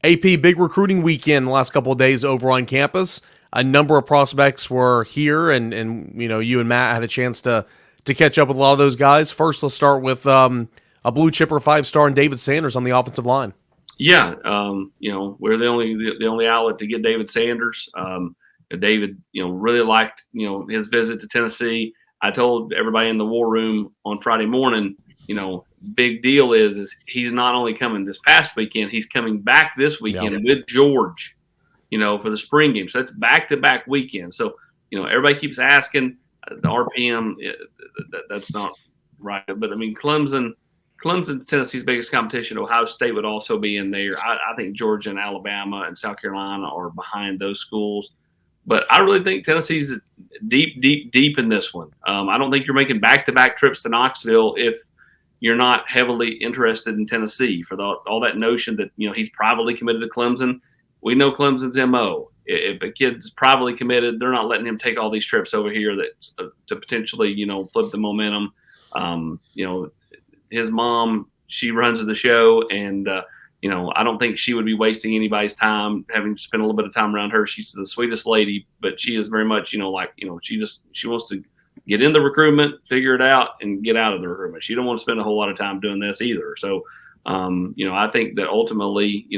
AP, big recruiting weekend the last couple of days over on campus. A number of prospects were here, and you and Matt had a chance to catch up with a lot of those guys. First, let's start with a blue chipper 5-star and David Sanders on the offensive line. Yeah, we're the only outlet to get David Sanders. David, really liked his visit to Tennessee. I told everybody in the war room on Friday morning, big deal is he's not only coming this past weekend, he's coming back this weekend with George, for the spring game. So that's back-to-back weekends. So, everybody keeps asking the RPM. That's not right. But, I mean, Clemson's Tennessee's biggest competition. Ohio State would also be in there. I think Georgia and Alabama and South Carolina are behind those schools. But I really think Tennessee's deep in this one. I don't think you're making back-to-back trips to Knoxville if you're not heavily interested in Tennessee for all that notion that, he's privately committed to Clemson. We know Clemson's MO. If a kid's privately committed, they're not letting him take all these trips over here to potentially, flip the momentum. His mom, she runs the show, and I don't think she would be wasting anybody's time having spent a little bit of time around her. She's the sweetest lady, but she is very much, she wants to get in the recruitment, figure it out, and get out of the recruitment. She don't want to spend a whole lot of time doing this either. So, I think that ultimately,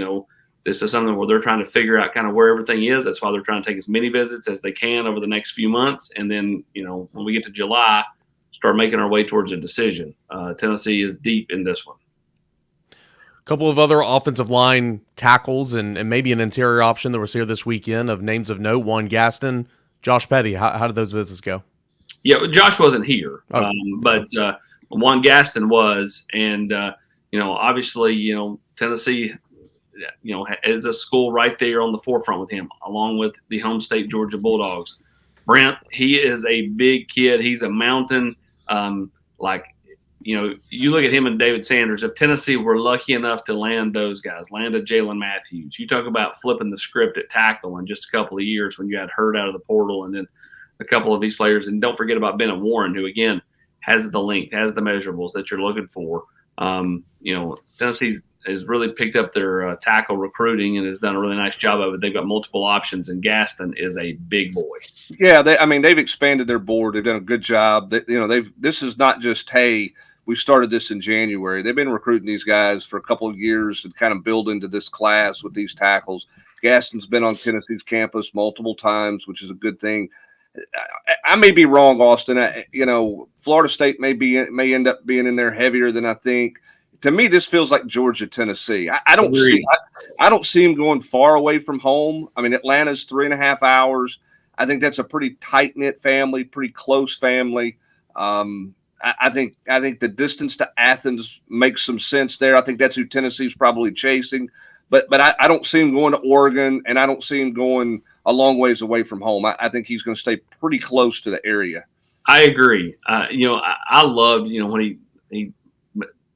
this is something where they're trying to figure out kind of where everything is. That's why they're trying to take as many visits as they can over the next few months. And then, when we get to July, start making our way towards a decision. Tennessee is deep in this one. A couple of other offensive line tackles and maybe an interior option that was here this weekend of names of note. Juan Gaston, Josh Petty. How did those visits go? Yeah, Josh wasn't here, but Juan Gaston was. And, obviously, Tennessee, is a school right there on the forefront with him, along with the home state Georgia Bulldogs. Brent, he is a big kid. He's a mountain. You look at him and David Sanders. If Tennessee were lucky enough to land those guys, land a Jalen Matthews, you talk about flipping the script at tackle in just a couple of years when you had Hurd out of the portal and then a couple of these players. And don't forget about Bennett Warren, who, again, has the length, has the measurables that you're looking for. Tennessee has really picked up their tackle recruiting and has done a really nice job of it. They've got multiple options, and Gaston is a big boy. Yeah, they've expanded their board. They've done a good job. This is not just, hey, we started this in January. They've been recruiting these guys for a couple of years to kind of build into this class with these tackles. Gaston's been on Tennessee's campus multiple times, which is a good thing. I may be wrong, Austin. Florida State may end up being in there heavier than I think. To me, this feels like Georgia, Tennessee. I don't see him going far away from home. I mean, Atlanta's 3.5 hours. I think that's a pretty tight knit family, pretty close family. I think the distance to Athens makes some sense there. I think that's who Tennessee's probably chasing. But I don't see him going to Oregon, and I don't see him going a long ways away from home. I think he's going to stay pretty close to the area. I agree. I loved when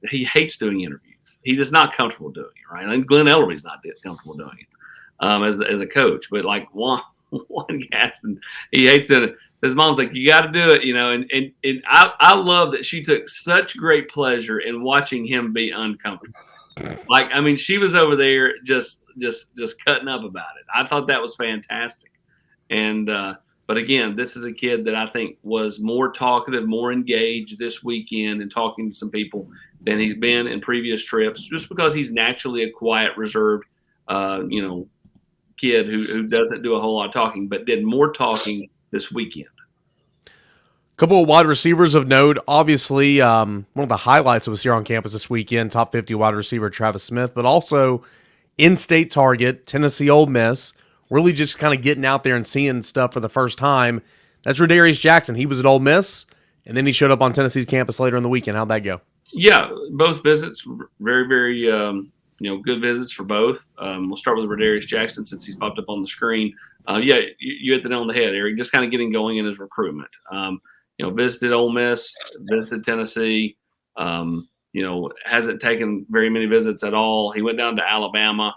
he hates doing interviews. He is not comfortable doing it, right? And Glenn Ellerby's not comfortable doing it as a coach. But like Juan Gaston, he hates it. His mom's like, you got to do it, And I love that she took such great pleasure in watching him be uncomfortable. She was over there just cutting up about it. I thought that was fantastic. And but again, this is a kid that I think was more talkative, more engaged this weekend and talking to some people than he's been in previous trips, just because he's naturally a quiet, reserved, kid who doesn't do a whole lot of talking, but did more talking this weekend. Couple of wide receivers of note. Obviously, one of the highlights that was here on campus this weekend, top 50 wide receiver Travis Smith, but also in-state target, Tennessee Ole Miss, really just kind of getting out there and seeing stuff for the first time. That's Rodarius Jackson. He was at Ole Miss, and then he showed up on Tennessee's campus later in the weekend. How'd that go? Yeah, both visits, very, very good visits for both. We'll start with Rodarius Jackson since he's popped up on the screen. You hit the nail on the head, Eric. Just kind of getting going in his recruitment. Visited Ole Miss, visited Tennessee. Hasn't taken very many visits at all. He went down to Alabama.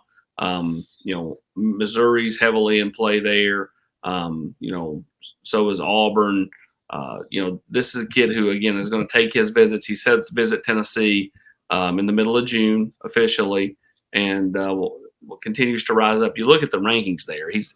Missouri's heavily in play there. So is Auburn. This is a kid who, again, is going to take his visits. He said to visit Tennessee in the middle of June officially. And continues to rise up. You look at the rankings there. He's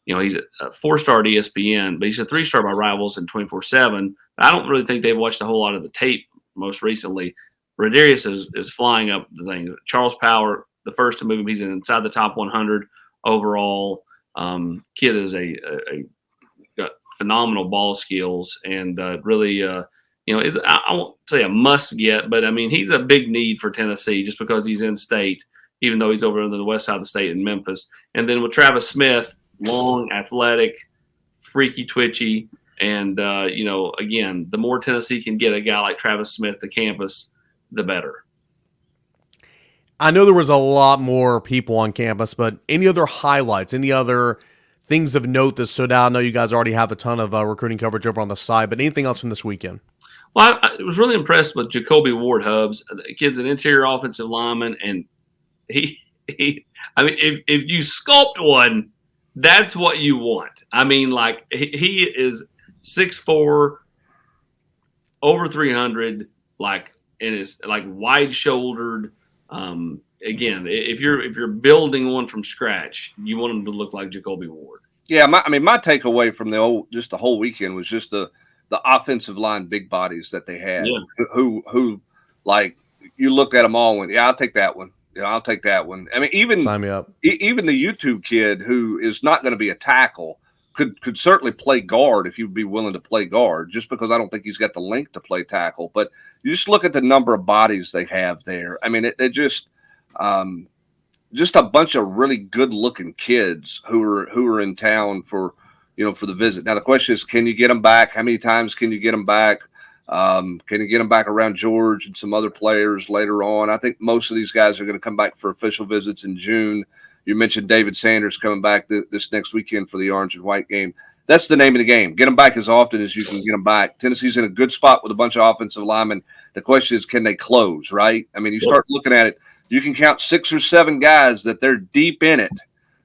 a 4-star at ESPN, but he's a 3-star by Rivals and 24/7. I don't really think they've watched a whole lot of the tape most recently. Rodarius is flying up the thing. Charles Power, the first to move him, he's inside the top 100 overall. Kid is got phenomenal ball skills and really, I won't say a must get, but I mean, he's a big need for Tennessee just because he's in state, even though he's over on the west side of the state in Memphis. And then with Travis Smith, long, athletic, freaky, twitchy. And, again, the more Tennessee can get a guy like Travis Smith to campus, the better. I know there was a lot more people on campus, but any other highlights, any other things of note that stood out? I know you guys already have a ton of recruiting coverage over on the side, but anything else from this weekend? Well, I was really impressed with Jacoby Ward-Hubbs. The kid's an interior offensive lineman, and if you sculpt one, that's what you want. I mean, like, he is 6'4", over 300, like, and is like wide-shouldered. Again, if you're building one from scratch, you want him to look like Jacoby Ward. Yeah, my takeaway from the whole weekend was just the offensive line big bodies that they had. Yeah. Who like you looked at them all and went, yeah, I'll take that one. Yeah, I'll take that one. I mean, even sign me up. Even the YouTube kid who is not going to be a tackle could certainly play guard if you'd be willing to play guard, just because I don't think he's got the length to play tackle. But you just look at the number of bodies they have there. I mean, it just a bunch of really good looking kids who are in town for the visit. Now the question is, can you get them back? How many times can you get them back? Can you get them back around George and some other players later on? I think most of these guys are going to come back for official visits in June. You mentioned David Sanders coming back this next weekend for the orange and white game. That's the name of the game. Get them back as often as you can get them back. Tennessee's in a good spot with a bunch of offensive linemen. The question is, can they close, right? I mean, you start looking at it, you can count 6 or 7 guys that they're deep in it.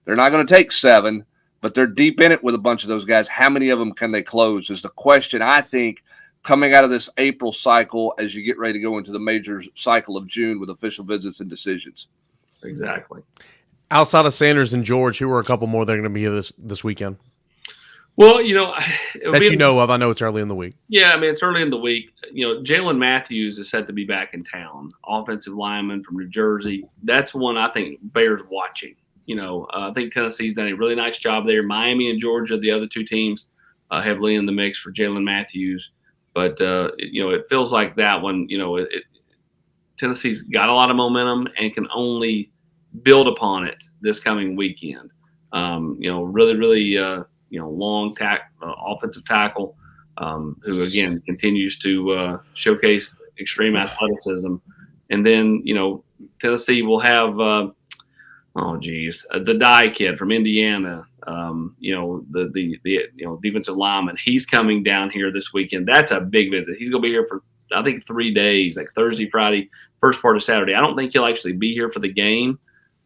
They're not going to take 7, but they're deep in it with a bunch of those guys. How many of them can they close is the question, I think, coming out of this April cycle as you get ready to go into the major cycle of June with official visits and decisions. Exactly. Outside of Sanders and George, who are a couple more that are going to be here this weekend? Well, of. I know it's early in the week. Yeah, I mean, it's early in the week. Jalen Matthews is set to be back in town, offensive lineman from New Jersey. That's one I think bears watching. I think Tennessee's done a really nice job there. Miami and Georgia, the other two teams, heavily in the mix for Jalen Matthews. But, it feels like that one, Tennessee's got a lot of momentum and can only build upon it this coming weekend. Really, long offensive tackle, who again continues to showcase extreme athleticism. And then, Tennessee will have, the Dye kid from Indiana, the defensive lineman. He's coming down here this weekend. That's a big visit. He's going to be here for, I think, 3 days, like Thursday, Friday, first part of Saturday. I don't think he'll actually be here for the game.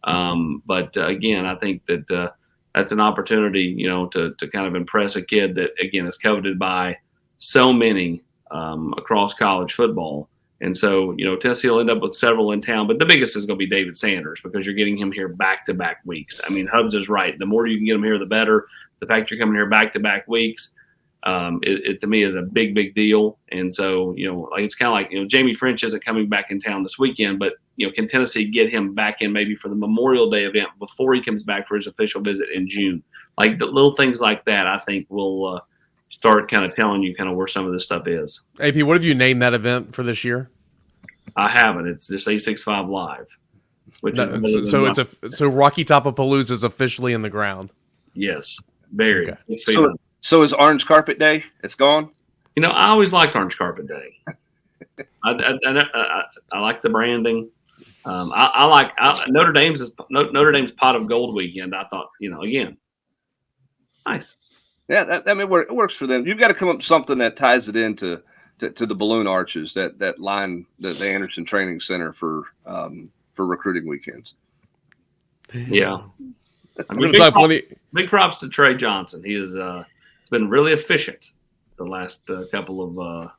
But again, I think that that's an opportunity, to kind of impress a kid that, again, is coveted by so many across college football. And so, Tennessee will end up with several in town, but the biggest is going to be David Sanders because you're getting him here back-to-back weeks. I mean, Hubbs is right. The more you can get him here, the better. The fact you're coming here back-to-back weeks, it to me is a big, big deal. And so, it's kind of like, Jamie French isn't coming back in town this weekend, but, can Tennessee get him back in maybe for the Memorial Day event before he comes back for his official visit in June? Like the little things like that, I think will start kind of telling you kind of where some of this stuff is. AP, what have you named that event for this year? I haven't. It's just A65 Live. So Rocky Top-A-Palooza is officially in the ground. Yes, very. Okay. So is Orange Carpet Day? It's gone? I always liked Orange Carpet Day. I like the branding. I like Notre Dame's Pot of Gold weekend. I thought, again, nice. Yeah, it works for them. You've got to come up with something that ties it into to the balloon arches that line the Anderson Training Center for recruiting weekends. Yeah, I mean, big props to Trey Johnson. He has been really efficient the last couple of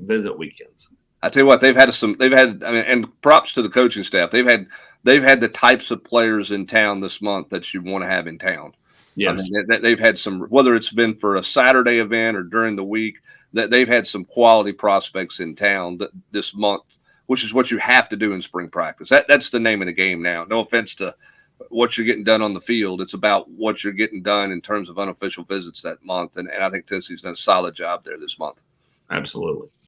visit weekends. I tell you what, and props to the coaching staff. They've had they've had the types of players in town this month that you want to have in town. Yes. I mean, they've had some, whether it's been for a Saturday event or during the week, that they've had some quality prospects in town this month, which is what you have to do in spring practice. That's the name of the game now. No offense to what you're getting done on the field. It's about what you're getting done in terms of unofficial visits that month. And I think Tennessee's done a solid job there this month. Absolutely.